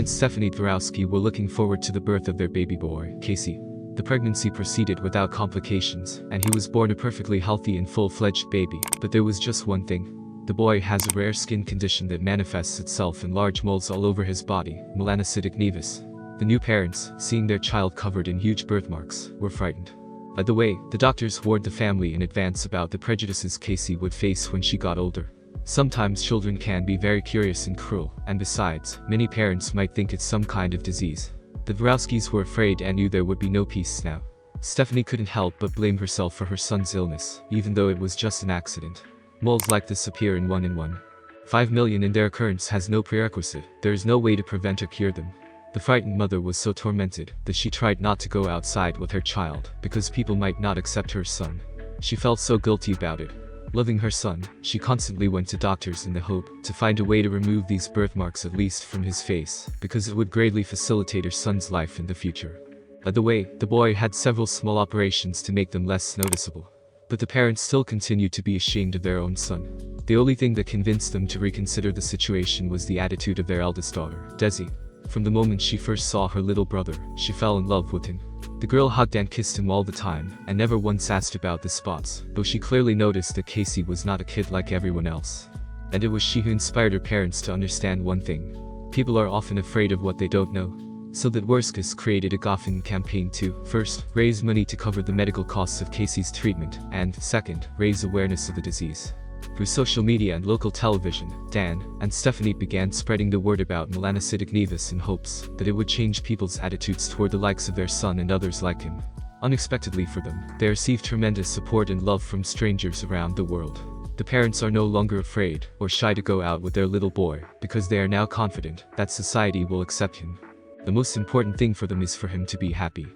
and Stephanie Dvorowski were looking forward to the birth of their baby boy, Casey. The pregnancy proceeded without complications, and he was born a perfectly healthy and full-fledged baby. But there was just one thing. The boy has a rare skin condition that manifests itself in large moles all over his body, melanocytic nevus. The new parents, seeing their child covered in huge birthmarks, were frightened. By the way, the doctors warned the family in advance about the prejudices Casey would face when she got older. Sometimes children can be very curious and cruel, and besides, many parents might think it's some kind of disease. The Dvorowskis were afraid and knew there would be no peace now. Stephanie couldn't help but blame herself for her son's illness, even though it was just an accident. Moles like this appear in 1 in 1. 5 million and their occurrence has no prerequisite. There is no way to prevent or cure them. The frightened mother was so tormented that she tried not to go outside with her child because people might not accept her son. She felt so guilty about it. Loving her son, she constantly went to doctors in the hope to find a way to remove these birthmarks at least from his face, because it would greatly facilitate her son's life in the future. By the way, the boy had several small operations to make them less noticeable. But the parents still continued to be ashamed of their own son. The only thing that convinced them to reconsider the situation was the attitude of their eldest daughter, Desi. From the moment she first saw her little brother, she fell in love with him. The girl hugged and kissed him all the time, and never once asked about the spots, though she clearly noticed that Casey was not a kid like everyone else. And it was she who inspired her parents to understand one thing. People are often afraid of what they don't know. So that Dvorowskis created a GoFundMe campaign to, first, raise money to cover the medical costs of Casey's treatment, and, second, raise awareness of the disease. Through social media and local television, Dan and Stephanie began spreading the word about melanocytic nevus in hopes that it would change people's attitudes toward the likes of their son and others like him. Unexpectedly for them, they received tremendous support and love from strangers around the world. The parents are no longer afraid or shy to go out with their little boy because they are now confident that society will accept him. The most important thing for them is for him to be happy.